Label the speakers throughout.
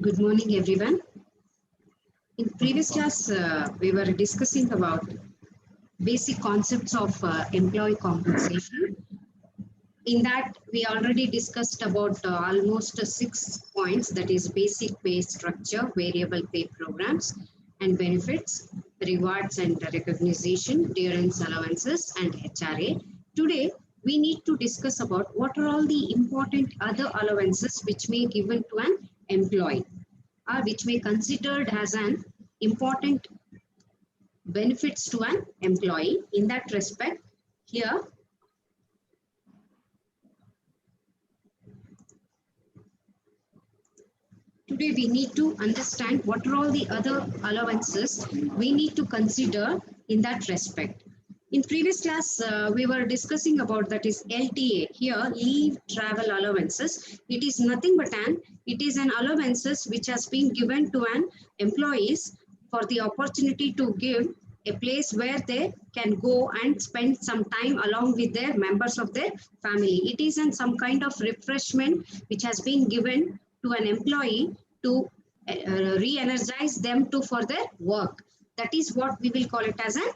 Speaker 1: Good morning, everyone. In previous class, we were discussing about basic concepts of employee compensation. In that, we already discussed about almost 6 points, that is basic pay structure, variable pay programs and benefits, rewards and recognition, durance allowances and HRA. Today, we need to discuss about what are all the important other allowances which may be given to an employee, or which may be considered as an important benefits to an employee. In that respect, here today we need to understand what are all the other allowances we need to consider in that respect. In previous class, we were discussing about that is LTA, here leave travel allowances. It is nothing but it is an allowances which has been given to an employees for the opportunity to give a place where they can go and spend some time along with their members of their family. It is some kind of refreshment which has been given to an employee to re-energize them to for their work. That is what we will call it as an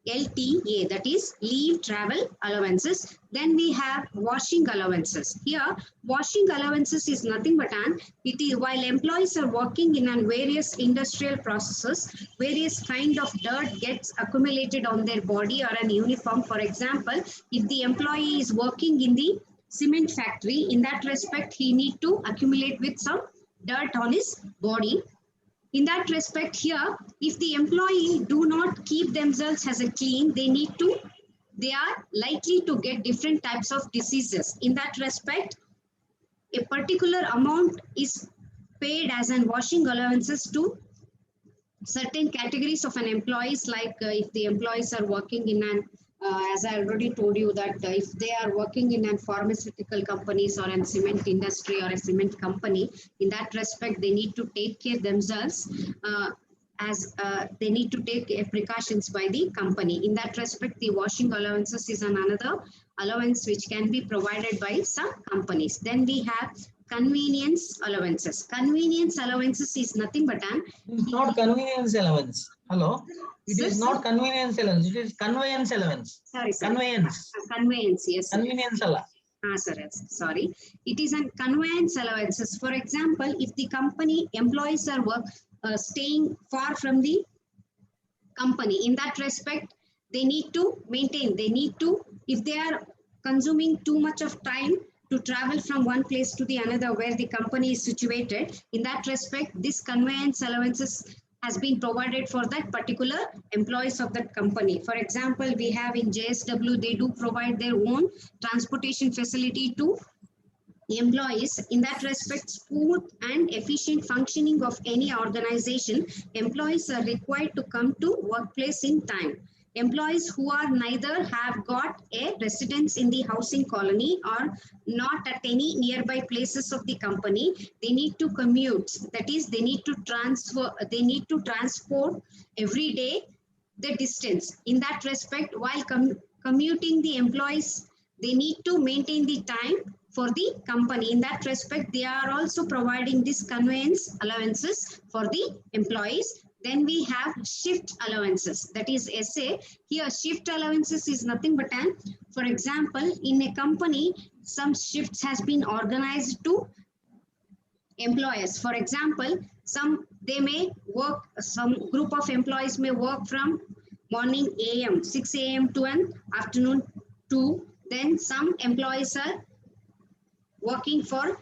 Speaker 1: LTA, that is leave travel allowances. Then we have washing allowances. Here, washing allowances is nothing but it is while employees are working in various industrial processes, various kind of dirt gets accumulated on their body or an uniform. For example, if the employee is working in the cement factory, in that respect, he need to accumulate with some dirt on his body. In that respect here, if the employee do not keep themselves as a clean, they are likely to get different types of diseases. In that respect, a particular amount is paid as an washing allowances to certain categories of an employees, like if the employees are working in as I already told you that if they are working in a pharmaceutical companies or a cement industry or a cement company, in that respect, they need to take care themselves as they need to take precautions by the company. In that respect, the washing allowances is another allowance which can be provided by some companies. Then we have convenience allowances. Convenience allowances is nothing but
Speaker 2: it is not convenience allowance. Hello? It is not convenience allowance. It is conveyance allowance.
Speaker 1: Sorry, sir.
Speaker 2: Conveyance.
Speaker 1: Conveyance, yes.
Speaker 2: Convenience allowance.
Speaker 1: Sir, yes. Sorry. It is a conveyance allowances. For example, if the company employees are staying far from the company, in that respect, they need to maintain. They need to, if they are consuming too much of time to travel from one place to the another where the company is situated, in that respect, this conveyance allowances has been provided for that particular employees of that company. For example, we have in JSW, they do provide their own transportation facility to employees. In that respect, smooth and efficient functioning of any organization, employees are required to come to workplace in time. Employees who are neither have got a residence in the housing colony or not at any nearby places of the company, they need to commute. That is, they need to transport every day the distance. In that respect, while commuting the employees, they need to maintain the time for the company. In that respect, they are also providing this conveyance allowances for the employees. Then we have shift allowances, that is SA. Here shift allowances is nothing but for example, in a company, some shifts has been organized to employers. For example, some group of employees may work from morning AM, 6 AM to an afternoon 2. Then some employees are working for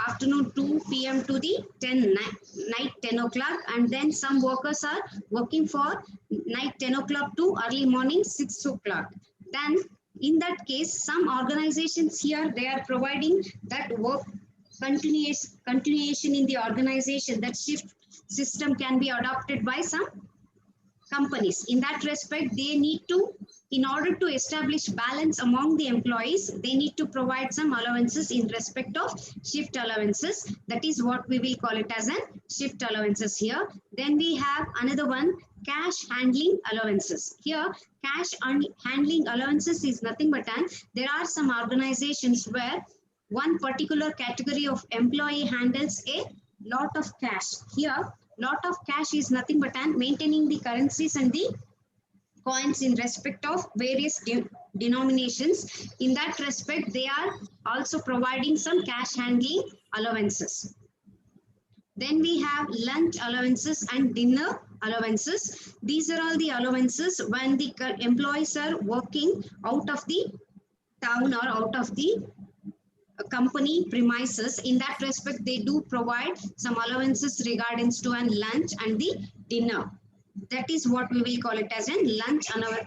Speaker 1: afternoon 2 PM to the night 10 o'clock, and then some workers are working for night 10 o'clock to early morning 6 o'clock. Then in that case, some organizations here, they are providing that work continuation in the organization, that shift system can be adopted by some companies. In that respect, they need to, in order to establish balance among the employees, they need to provide some allowances in respect of shift allowances. That is what we will call it as a shift allowances here. Then we have another one, cash handling allowances. Here, cash handling allowances is nothing but there are some organizations where one particular category of employee handles a lot of cash. Here, lot of cash is nothing but maintaining the currencies and the coins in respect of various denominations. In that respect, they are also providing some cash handling allowances. Then we have lunch allowances and dinner allowances. These are all the allowances when the employees are working out of the town or out of the company premises. In that respect, they do provide some allowances regarding to an lunch and the dinner. That is what we will call it as an lunch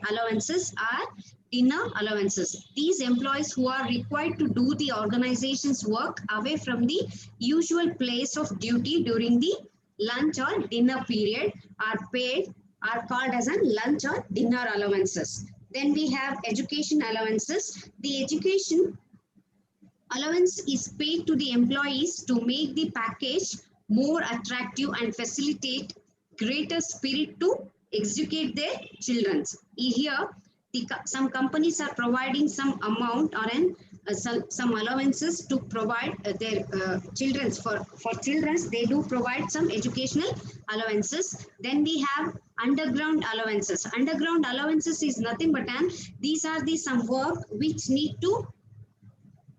Speaker 1: allowances or dinner allowances. These employees who are required to do the organization's work away from the usual place of duty during the lunch or dinner period are called as an lunch or dinner allowances. Then we have education allowances. The education allowance is paid to the employees to make the package more attractive and facilitate greater spirit to educate their children. Here, some companies are providing some amount or some allowances to provide their children. For children, they do provide some educational allowances. Then we have underground allowances. Underground allowances is nothing but these are the some work which need to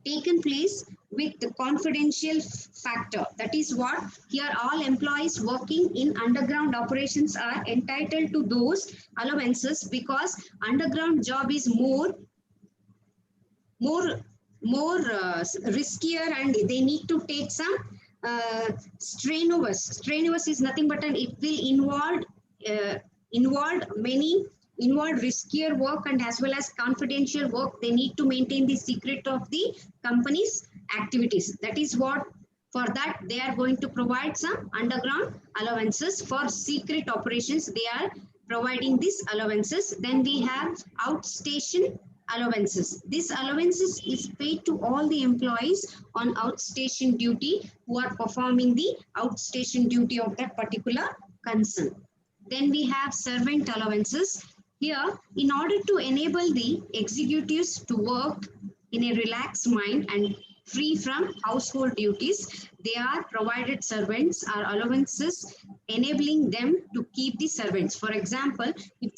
Speaker 1: taken place with the confidential factor. That is what here all employees working in underground operations are entitled to those allowances, because underground job is more riskier and they need to take some strenuous. Strenuous is nothing but it will involve riskier work and as well as confidential work. They need to maintain the secret of the company's activities. That is what, for that they are going to provide some underground allowances. For secret operations, they are providing these allowances. Then we have outstation allowances. This allowances is paid to all the employees on outstation duty who are performing the outstation duty of that particular concern. Then we have servant allowances. Here, in order to enable the executives to work in a relaxed mind and free from household duties, they are provided servants or allowances enabling them to keep the servants. For example, if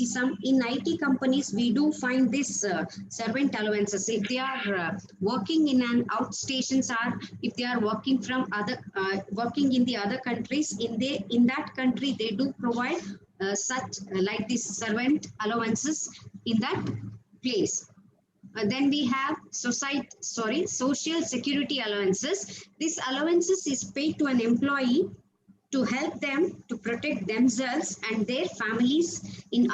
Speaker 1: in IT companies, we do find this servant allowances. If they are working in an outstations, or if they are working from working in the other countries, in that country, they do provide such like this servant allowances in that place. Then we have social security allowances. This allowances is paid to an employee to help them to protect themselves and their families in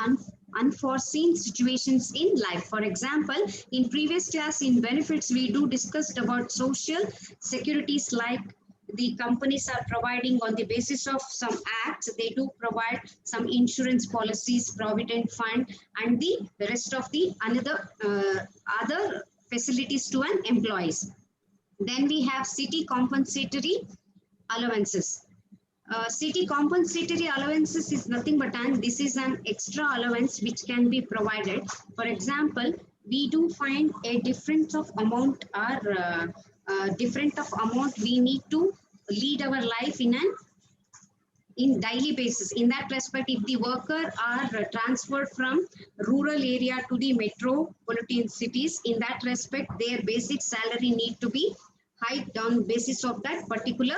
Speaker 1: unforeseen situations in life. For example, in previous class in benefits, we do discussed about social securities, like the companies are providing on the basis of some acts. They do provide some insurance policies, provident fund, and the rest of the other facilities to an employees. Then we have city compensatory allowances. City compensatory allowances is nothing but this is an extra allowance which can be provided. For example, we do find a difference of amount or different of amount we need to lead our life in daily basis. In that respect, if the worker are transferred from rural area to the metropolitan cities, in that respect, their basic salary need to be hiked on basis of that particular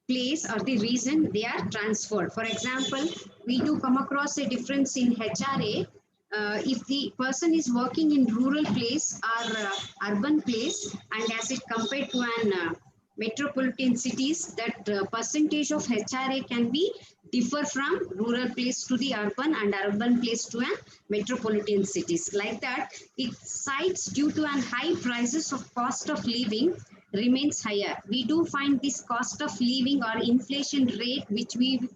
Speaker 1: place or the reason they are transferred. For example, we do come across a difference in HRA. If the person is working in rural place or urban place, and as it compared to an metropolitan cities, that percentage of HRA can be differ from rural place to the urban and urban place to an metropolitan cities. Like that, it cites due to an high prices of cost of living remains higher. We do find this cost of living or inflation rate, which the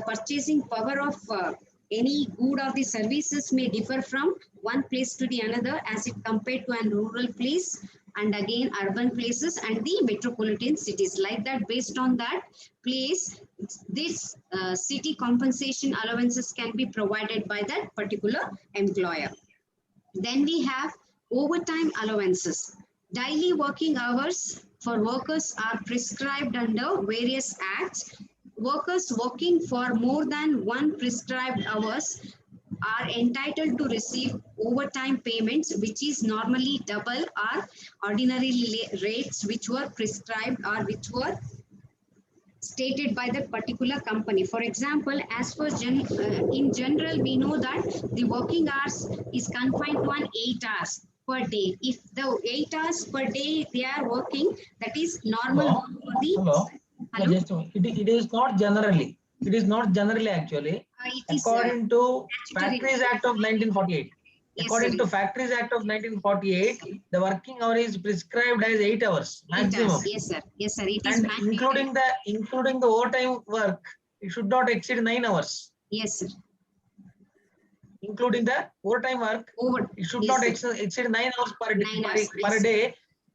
Speaker 1: purchasing power of any good or the services may differ from one place to the another as it compared to an rural place and again urban places and the metropolitan cities. Like that, based on that place, this city compensation allowances can be provided by that particular employer. Then we have overtime allowances. Daily working hours for workers are prescribed under various acts. Workers working for more than one prescribed hours are entitled to receive overtime payments, which is normally double or ordinary rates which were prescribed or which were stated by that particular company. For example, as for in general, we know that the working hours is confined to an 8 hours per day. If the 8 hours per day they are working, that is normal
Speaker 2: Hello,
Speaker 1: for the
Speaker 2: hello.
Speaker 1: hello.
Speaker 2: Just a minute. It is not generally. It is not generally actually.
Speaker 1: It is
Speaker 2: According to
Speaker 1: statutory.
Speaker 2: Factories Act of 1948.
Speaker 1: Yes, sir.
Speaker 2: According to Factories Act of 1948, the working hour is prescribed as 8 hours
Speaker 1: 8 hours.
Speaker 2: maximum,
Speaker 1: Yes, sir. Yes, sir. It is
Speaker 2: and
Speaker 1: mandated.
Speaker 2: including the overtime work, it should not exceed 9 hours.
Speaker 1: Yes, sir.
Speaker 2: Including the overtime work,
Speaker 1: Over.
Speaker 2: it should
Speaker 1: Yes,
Speaker 2: not
Speaker 1: sir.
Speaker 2: exceed 9 hours
Speaker 1: 9 hours.
Speaker 2: per
Speaker 1: Yes.
Speaker 2: day,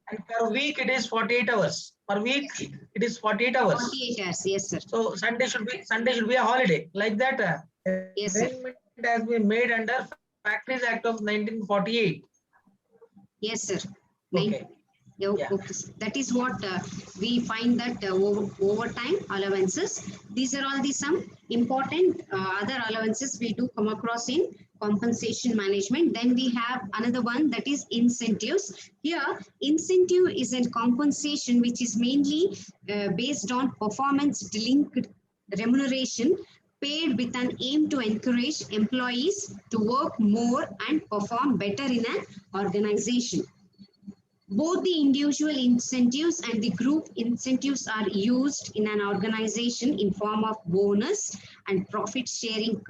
Speaker 2: and per week it is 48 hours. Per week it is 48 hours.
Speaker 1: 48 hours. Yes, sir.
Speaker 2: So Sunday should be a holiday. Like that,
Speaker 1: Yes, sir.
Speaker 2: arrangement has been made under Factories Act of 1948.
Speaker 1: Yes, sir.
Speaker 2: Okay.
Speaker 1: Yeah,
Speaker 2: Yeah.
Speaker 1: okay. That is what we find that overtime allowances. These are all the some important other allowances we do come across in compensation management. Then we have another one, that is incentives. Here, incentive is a compensation which is mainly based on performance linked remuneration paid with an aim to encourage employees to work more and perform better in an organization. Both the individual incentives and the group incentives are used in an organization in form of bonus and profit sharing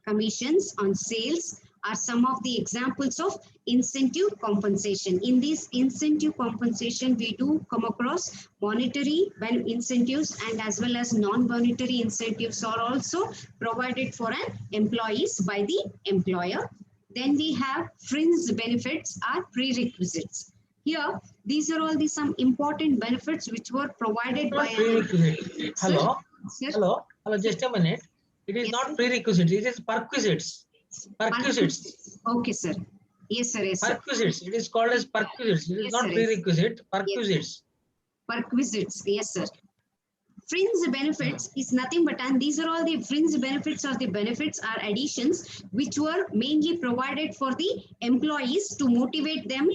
Speaker 1: commissions on sales are some of the examples of incentive compensation. In this incentive compensation, we do come across monetary incentives and as well as non-monetary incentives are also provided for an employees by the employer. Then we have fringe benefits are prerequisites. Here, these are all the some important benefits which were provided by
Speaker 2: Not prerequisite.
Speaker 1: Sir,
Speaker 2: Hello. Just a minute. It is
Speaker 1: yes,
Speaker 2: not
Speaker 1: sir.
Speaker 2: prerequisite. It is perquisites. Perquisites.
Speaker 1: Okay, sir. Yes, sir. Yes, sir.
Speaker 2: Perquisites. It is called as perquisites. It is
Speaker 1: Yes, sir.
Speaker 2: not
Speaker 1: Yes.
Speaker 2: prerequisite.
Speaker 1: Yes.
Speaker 2: Perquisites.
Speaker 1: Perquisites. Yes, sir. Fringe benefits is nothing but, and these are all the fringe benefits or the benefits are additions which were mainly provided for the employees to motivate them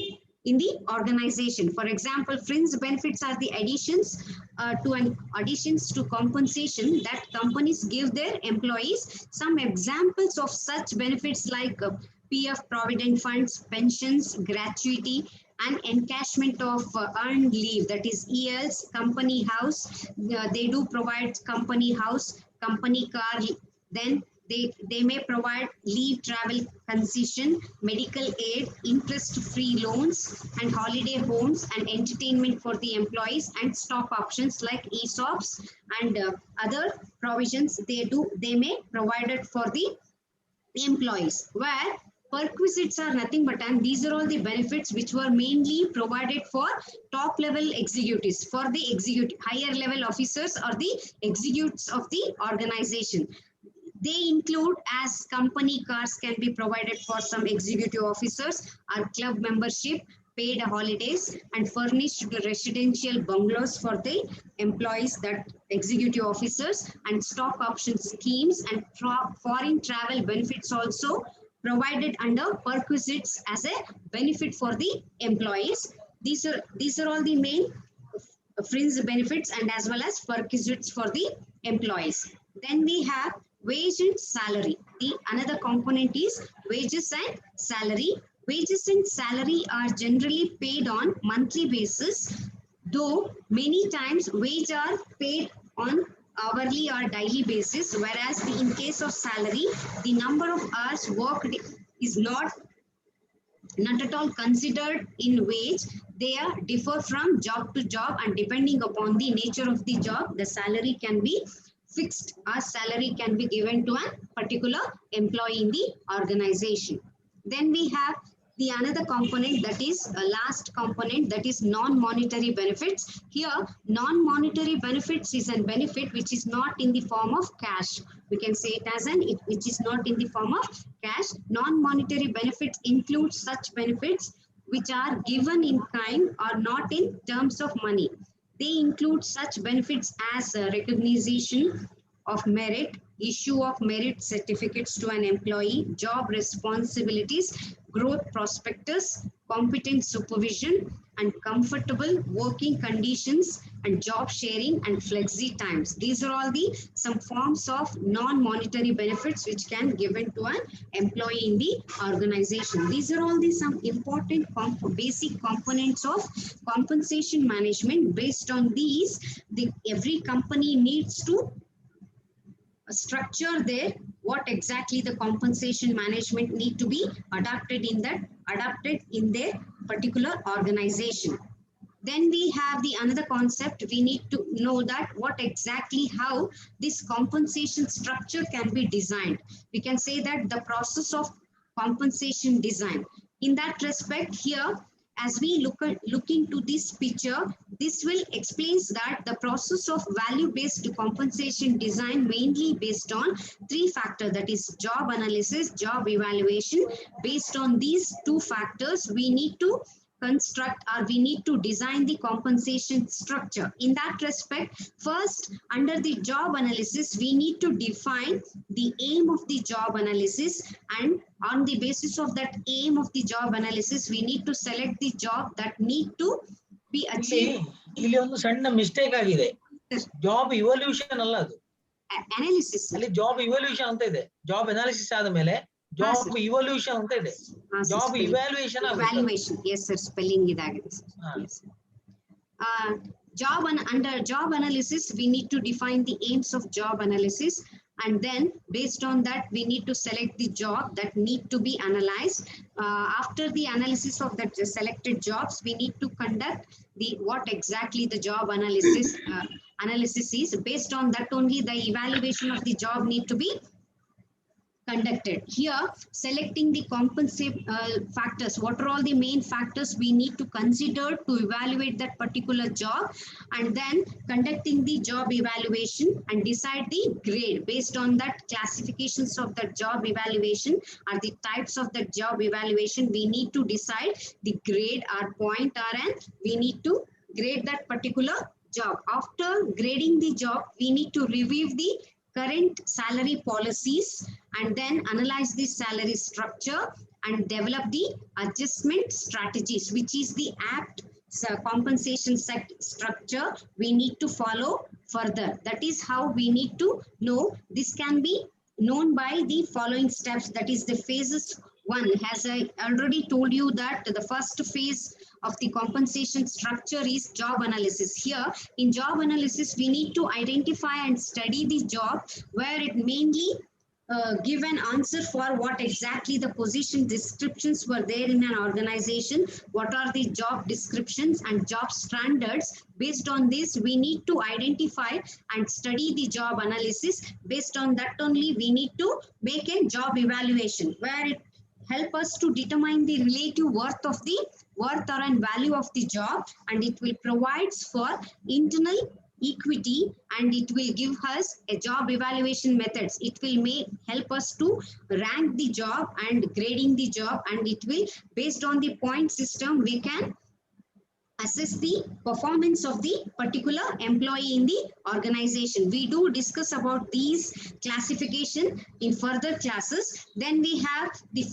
Speaker 1: in the organization. For example, fringe benefits are the additions to compensation that companies give their employees. Some examples of such benefits like PF provident funds, pensions, gratuity, and encashment of earned leave, that is ELs, company house. They do provide company house, company car. Then they may provide leave travel concession, medical aid, interest-free loans, and holiday homes and entertainment for the employees, and stock options like ESOPs and other provisions they may provide it for the employees, where perquisites are nothing but, and these are all the benefits which were mainly provided for top level executives, for the executive higher level officers or the executives of the organization. They include as company cars can be provided for some executive officers, or club membership, paid holidays, and furnished residential bungalows for the employees, that executive officers, and stock option schemes and foreign travel benefits also provided under perquisites as a benefit for the employees. These are all the main fringe benefits and as well as perquisites for the employees. Then we have wage and salary. The another component is wages and salary. Wages and salary are generally paid on monthly basis, though many times wage are paid on hourly or daily basis, whereas in case of salary, the number of hours worked is not at all considered in wage. They are differ from job to job, and depending upon the nature of the job, the salary can be fixed or salary can be given to a particular employee in the organization. Then we have the another component, that is a last component, that is non-monetary benefits. Here, non-monetary benefits is a benefit which is not in the form of cash. We can say it as which is not in the form of cash. Non-monetary benefits include such benefits which are given in kind or not in terms of money. They include such benefits as recognition of merit, issue of merit certificates to an employee, job responsibilities, growth prospectus, competent supervision, and comfortable working conditions, and job sharing and flexi times. These are all the some forms of non-monetary benefits which can given to an employee in the organization. These are all the some important basic components of compensation management. Based on these, every company needs to structure there what exactly the compensation management need to be adapted in their particular organization. Then we have the another concept. We need to know that what exactly how this compensation structure can be designed. We can say that the process of compensation design. In that respect, here as we look into this picture, this will explains that the process of value-based compensation design mainly based on three factors, that is job analysis, job evaluation. Based on these two factors, we need to construct or we need to design the compensation structure. In that respect, first, under the job analysis, we need to define the aim of the job analysis, and on the basis of that aim of the job analysis, we need to select the job that need to be achieved.
Speaker 2: ಇಲ್ಲಿ ಒಂದು ಸಣ್ಣ mistake ಆಗಿದೆ. Job evolution ಅಲ್ಲ ಅದು,
Speaker 1: analysis.
Speaker 2: ಅಲ್ಲಿ job evolution ಅಂತ ಇದೆ. Job analysis ಆದ ಮೇಲೆ ಜಾಬ್ ಇವಲ್ಯೂಷನ್ ಅಂತ ಇದೆ. Job evaluation
Speaker 1: evaluation. Yes sir, spelling ಇದಾಗಿದೆ sir. Yes. Under job analysis, we need to define the aims of job analysis, and then based on that we need to select the job that need to be analyzed. After the analysis of that selected jobs, we need to conduct the what exactly the job analysis is. Based on that only the evaluation of the job need to be conducted. Here, selecting the compensate factors, what are all the main factors we need to consider to evaluate that particular job, and then conducting the job evaluation and decide the grade. Based on that classifications of the job evaluation or the types of the job evaluation, we need to decide the grade or point, and we need to grade that particular job. After grading the job, we need to review the current salary policies and then analyze the salary structure and develop the adjustment strategies, which is the apt compensation structure we need to follow further. That is how we need to know. This can be known by the following steps, that is the phases. One, as I already told you that the first phase of the compensation structure is job analysis. Here in job analysis, we need to identify and study the job where it mainly give an answer for what exactly the position descriptions were there in an organization, what are the job descriptions and job standards. Based on this, we need to identify and study the job analysis. Based on that only, we need to make a job evaluation where it help us to determine the relative worth or value of the job, and it will provide for internal equity, and it will give us a job evaluation methods. It will help us to rank the job and grading the job, and it will, based on the point system, we can assess the performance of the particular employee in the organization. We do discuss about these classification in further classes. Then we have the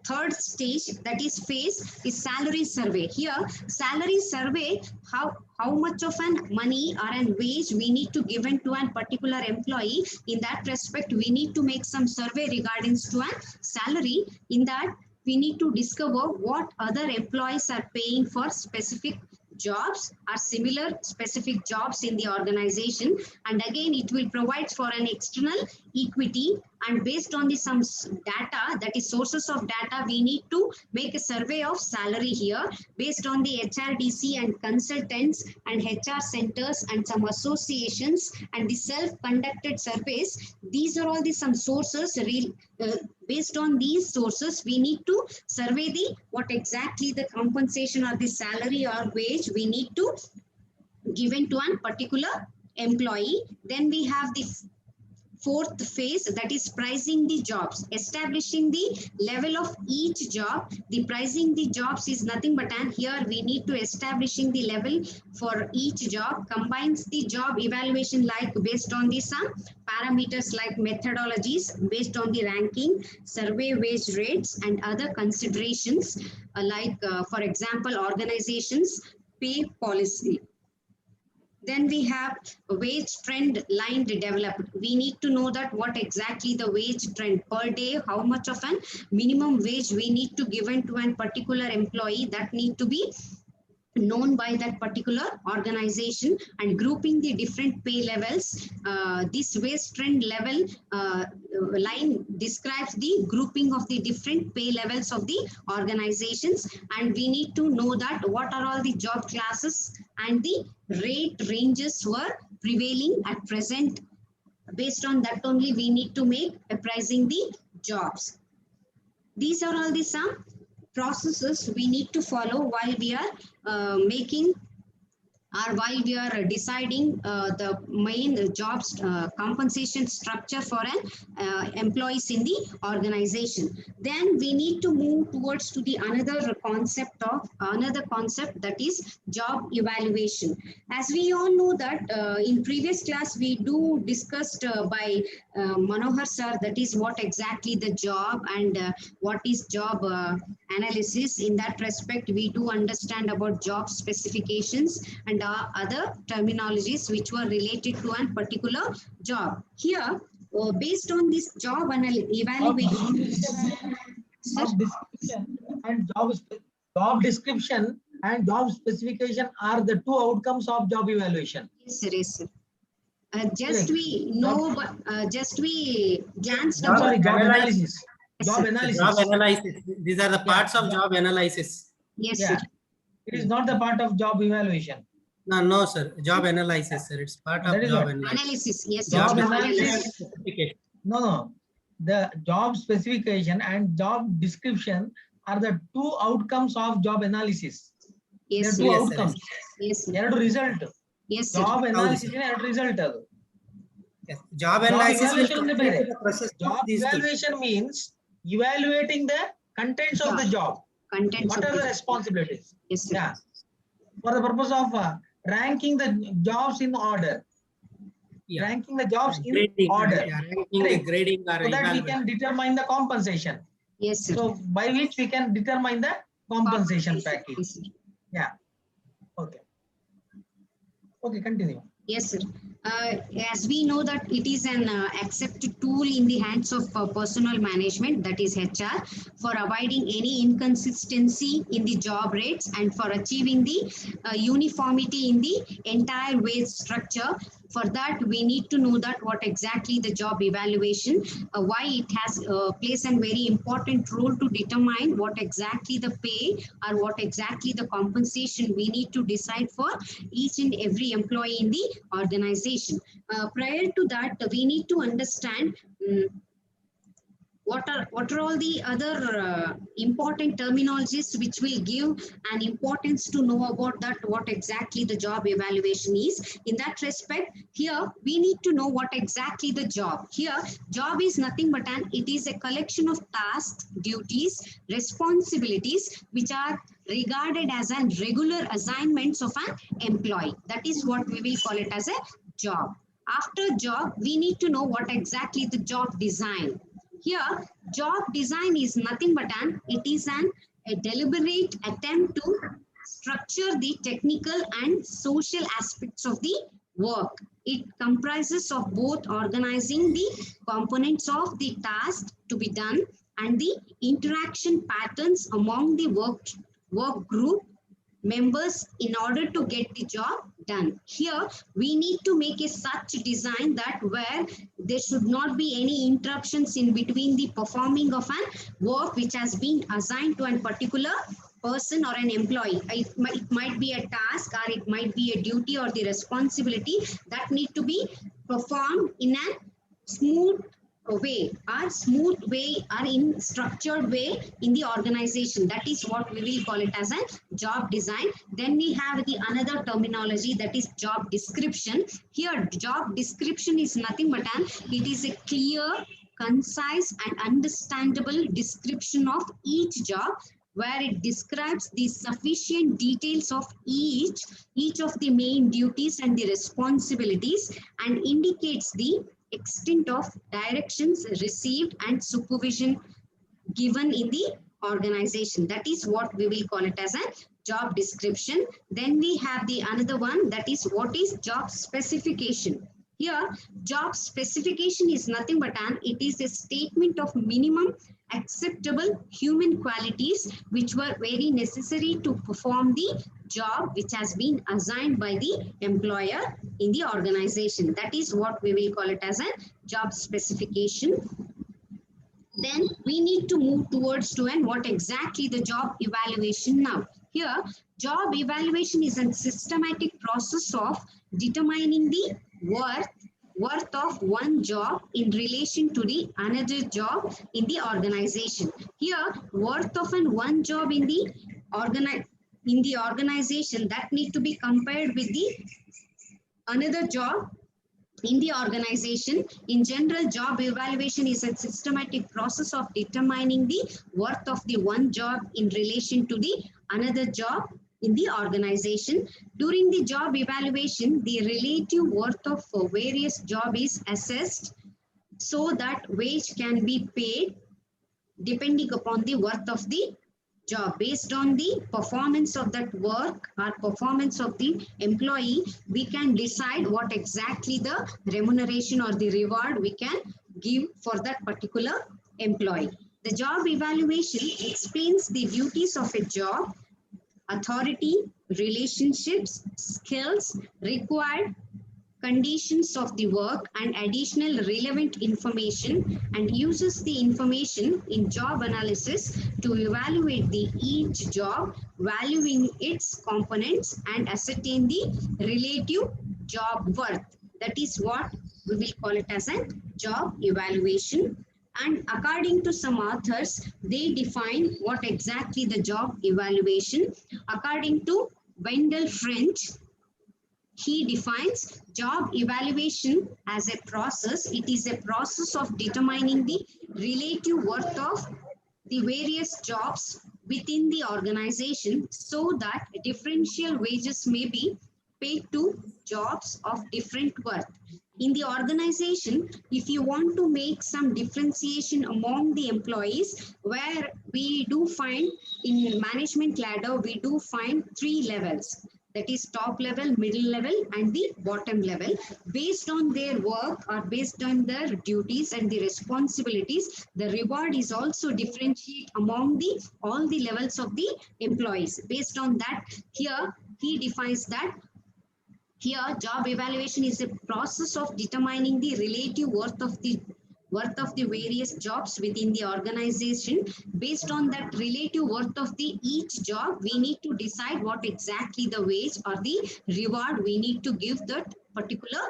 Speaker 1: third stage, that is phase, is salary survey. Here, salary survey, how much of an money or an wage we need to given to a particular employee. In that respect, we need to make some survey regarding to a salary. In that, we need to discover what other employees are paying for specific jobs or similar specific jobs in the organization, and again it will provide for an external equity. And based on the some data, that is sources of data, we need to make a survey of salary here based on the HRDC and consultants and HR centers and some associations and the self-conducted surveys. These are all the some sources. Based on these sources, we need to survey the what exactly the compensation or the salary or wage we need to given to a particular employee. Then we have the fourth phase, that is pricing the jobs, establishing the level of each job. The pricing the jobs is nothing but an here we need to establishing the level for each job, combines the job evaluation like based on the some parameters like methodologies based on the ranking, survey wage rates and other considerations for example organizations pay policy. Then we have a wage trend line developed. We need to know that what exactly the wage trend per day, how much of an minimum wage we need to given to a particular employee, that need to be known by that particular organization, and grouping the different pay levels. This wage trend level line describes the grouping of the different pay levels of the organizations, and we need to know that what are all the job classes and the rate ranges were prevailing at present. Based on that only we need to make a pricing the jobs. These are all the some processes we need to follow while we are making or while we are deciding the main jobs compensation structure for an employees in the organization. Then we need to move towards to the another concept that is job evaluation. As we all know that in previous class we do discussed by Manohar sir, that is what exactly the job and what is job analysis. In that respect we do understand about job specifications and other terminologies which were related to a particular job. Here, based on this job evaluation,
Speaker 2: job description and job specification are the two outcomes of job evaluation.
Speaker 1: Yes, sir. Yes, sir. Just we know, just we glanced about
Speaker 2: job analysis. Job analysis.
Speaker 3: Job analysis. These are the parts of job analysis.
Speaker 1: Yes, sir.
Speaker 2: It is not the part of job evaluation.
Speaker 3: No, sir. Job analysis, sir. It's part of job
Speaker 1: analysis. Yes, sir.
Speaker 2: Job analysis. No. The job specification and job description are the two outcomes of job analysis.
Speaker 1: Yes,
Speaker 2: two outcomes.
Speaker 1: Yes, sir.
Speaker 2: ಎರಡು result.
Speaker 1: Yes, sir.
Speaker 2: Job analysis ಎರಡು result ಅದು.
Speaker 3: Yes. Job analysis
Speaker 2: Job evaluation means evaluating the contents of the job. What are the responsibilities?
Speaker 1: Yes, sir.
Speaker 2: Yeah. For the purpose of ranking the jobs in order. Yeah. Ranking the jobs in order.
Speaker 3: Yeah, ranking, grading, or
Speaker 2: so that we can determine the compensation.
Speaker 1: Yes, sir.
Speaker 2: So by which we can determine the compensation package.
Speaker 1: Yes, sir.
Speaker 2: Yeah. Okay. Okay, continue.
Speaker 1: Yes, sir. As we know that it is an accepted tool in the hands of personnel management, that is HR, for avoiding any inconsistency in the job rates and for achieving the uniformity in the entire wage structure. For that, we need to know that what exactly the job evaluation, why it has plays a very important role to determine what exactly the pay or what exactly the compensation we need to decide for each and every employee in the organization. Prior to that, we need to understand what are all the other important terminologies which will give an importance to know about that what exactly the job evaluation is. In that respect, here we need to know what exactly the job. Here, job is nothing but it is a collection of tasks, duties, responsibilities which are regarded as a regular assignments of an employee. That is what we will call it as a job. After job, we need to know what exactly the job design. Here, job design is nothing but it is a deliberate attempt to structure the technical and social aspects of the work. It comprises of both organizing the components of the task to be done and the interaction patterns among the work group members in order to get the job done. Here, we need to make a such design that where there should not be any interruptions in between the performing of an work which has been assigned to a particular person or an employee. It might be a task or it might be a duty or the responsibility that need to be performed in a smooth way or smooth way or in structured way in the organization. That is what we will call it as a job design. Then we have the another terminology, that is job description. Here job description is nothing but it is a clear, concise and understandable description of each job, where it describes the sufficient details of each of the main duties and the responsibilities, and indicates the extent of directions received and supervision given in the organization. That is what we will call it as a job description. Then we have the another one, that is what is job specification. Here job specification is nothing but it is a statement of minimum acceptable human qualities which were very necessary to perform the job which has been assigned by the employer in the organization. That is what we will call it as a job specification. Then we need to move towards to and what exactly the job evaluation now. Here job evaluation is a systematic process of determining the worth of one job in relation to the another job in the organization. Here worth of one job in the organization that need to be compared with the another job in the organization. In general, job evaluation is a systematic process of determining the worth of the one job in relation to the another job in the organization. During the job evaluation, the relative worth of various job is assessed so that wage can be paid depending upon the worth of the job. Based on the performance of that work or performance of the employee, we can decide what exactly the remuneration or the reward we can give for that particular employee. The job evaluation explains the duties of a job, authority, relationships, skills required, conditions of the work and additional relevant information, and uses the information in job analysis to evaluate the each job, valuing its components and ascertain the relative job worth. That is what we will call it as a job evaluation. And according to some authors, they define what exactly the job evaluation. According to Wendell French, he defines job evaluation as a process. It is a process of determining the relative worth of the various jobs within the organization so that differential wages may be paid to jobs of different worth. In the organization, if you want to make some differentiation among the employees, where we do find in management ladder, we do find 3 levels. That is top level, middle level and the bottom level. Based on their work or based on their duties and the responsibilities, the reward is also differentiate among the all the levels of the employees. Based on that, here he defines that here job evaluation is a process of determining the relative worth of the various jobs within the organization. Based on that relative worth of the each job, we need to decide what exactly the wage or the reward we need to give that particular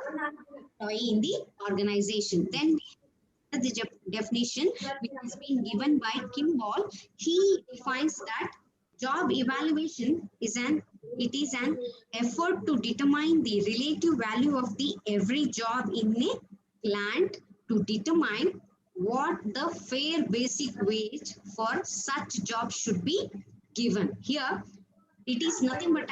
Speaker 1: employee in the organization. Then we have the definition which has been given by Kimball. He defines that job evaluation is an effort to determine the relative value of the every job in a plant to determine what the fair basic wage for such job should be given. Here, it is nothing but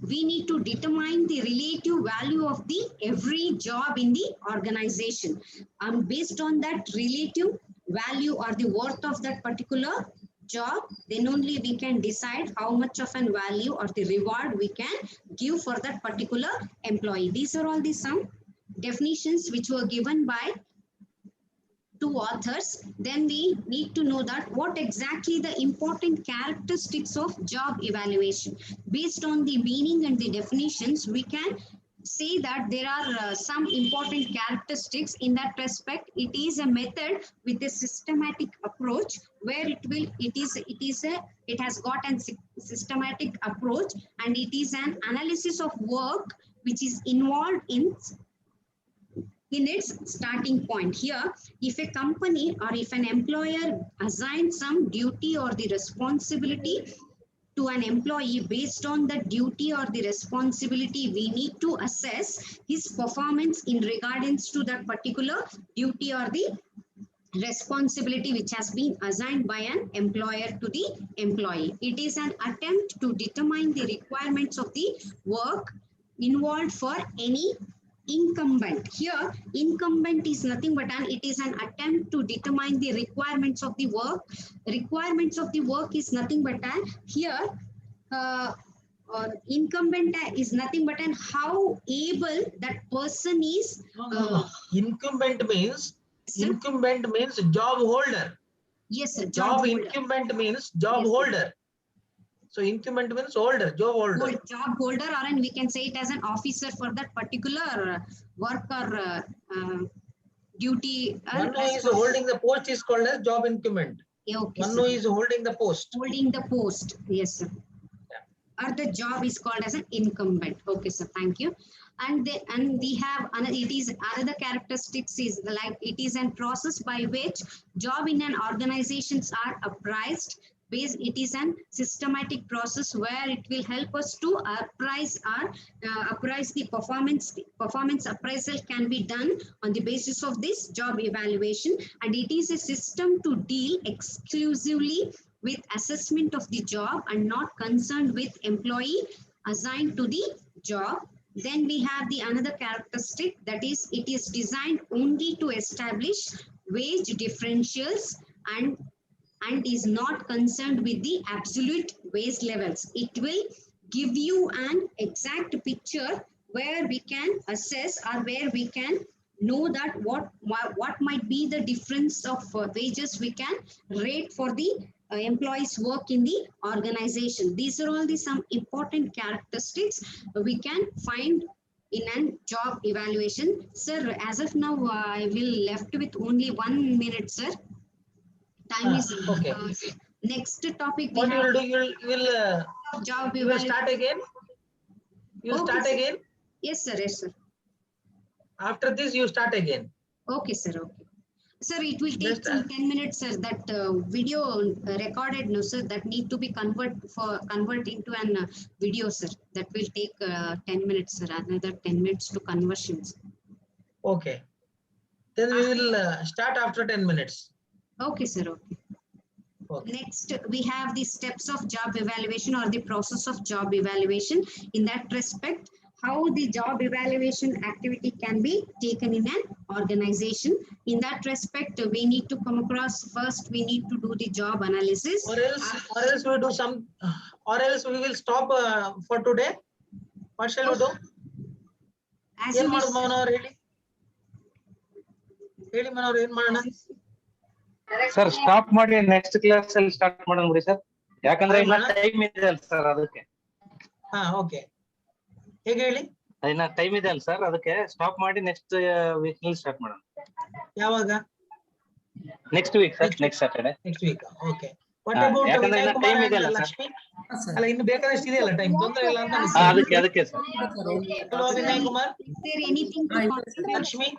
Speaker 1: we need to determine the relative value of the every job in the organization. And based on that relative value or the worth of that particular job, then only we can decide how much of an value or the reward we can give for that particular employee. These are all the some definitions which were given by 2 authors. Then we need to know that what exactly the important characteristics of job evaluation. Based on the meaning and the definitions, we can say that there are some important characteristics. In that respect, it is a method with a systematic approach where it has got a systematic approach, and it is an analysis of work which is involved in in its starting point. Here, if a company or if an employer assigns some duty or the responsibility to an employee, based on the duty or the responsibility, we need to assess his performance in regards to that particular duty or the responsibility which has been assigned by an employer to the employee. It is an attempt to determine the requirements of the work involved for any incumbent. Here, incumbent is nothing but it is an attempt to determine the requirements of the work. Requirements of the work is nothing but here incumbent is nothing but how able that person is.
Speaker 2: Incumbent means job holder.
Speaker 1: Yes, sir.
Speaker 2: Job incumbent means job holder. So incumbent means holder, job holder.
Speaker 1: Job holder, or and we can say it as an officer for that particular work or duty.
Speaker 2: One who is holding the post is called as job incumbent.
Speaker 1: Okay,
Speaker 2: one who is holding the post.
Speaker 1: Holding the post, yes, sir. Yeah. Or the job is called as an incumbent. Okay, sir. Thank you. And we have another. It is another characteristics is like it is a process by which job in an organizations are appraised. It is a systematic process where it will help us to appraise the performance. Performance appraisal can be done on the basis of this job evaluation, and it is a system to deal exclusively with assessment of the job and not concerned with employee assigned to the job. Then we have the another characteristic, that is it is designed only to establish wage differentials and is not concerned with the absolute wage levels. It will give you an exact picture where we can assess or where we can know that what might be the difference of wages we can rate for the employees work in the organization. These are all the some important characteristics we can find in a job evaluation. Sir, as of now, I will left with only 1 minute, sir. Time is
Speaker 2: okay.
Speaker 1: Next topic.
Speaker 2: What you will do? You will
Speaker 1: job
Speaker 2: you will start again. You will start again.
Speaker 1: Yes, sir. Yes, sir.
Speaker 2: After this, you start again.
Speaker 1: Okay, sir. Okay. Sir, it will take some 10 minutes, sir. That video recorded, no, sir. That need to be convert into an video, sir. That will take 10 minutes, sir. Another 10 minutes to conversions.
Speaker 2: Okay. Then we will start after 10 minutes.
Speaker 1: Okay, sir. Okay. Okay. Next, we have the steps of job evaluation or the process of job evaluation. In that respect, how the job evaluation activity can be taken in an organization. In that respect, we need to come across first, we need to do the job analysis.
Speaker 2: Or else we do some, or else we will stop for today. What shall we do?
Speaker 1: As you wish.
Speaker 4: Sir, stop ಮಾಡಿ next class ಅಲ್ಲಿ start ಮಾಡೋಣ ಬಿಡಿ sir. ಯಾಕಂದ್ರೆ ಇನ್ನ time ಇದೆ ಅಲ್ಲ sir ಅದಕ್ಕೆ.
Speaker 2: ಹಾ ಓಕೆ. ಹೇಗೆ ಹೇಳಿ?
Speaker 4: ಇನ್ನ ಟೈಮ್ ಇದೆ ಅಲ್ಲ ಸರ್ ಅದಕ್ಕೆ ಸ್ಟಾಪ್ ಮಾಡಿ ನೆಕ್ಸ್ಟ್ ವೀಕ್ ನಲ್ಲಿ ಸ್ಟಾರ್ಟ್ ಮಾಡೋಣ.
Speaker 2: ಯಾವಾಗ?
Speaker 4: Next week sir, next Saturday.
Speaker 2: Next week. Okay. What about
Speaker 4: time ಇದೆ ಅಲ್ಲ
Speaker 2: ಲಕ್ಷ್ಮಿ? ಅಲ್ಲ ಇನ್ನು ಬೇಕಾದಷ್ಟು ಇದೆಯಲ್ಲ ಟೈಮ್, ತೊಂದರೆ ಇಲ್ಲ ಅಂತ
Speaker 4: ಅದಕ್ಕೆ sir.
Speaker 2: Vinay Kumar.
Speaker 1: Is there anything to
Speaker 2: Lakshmi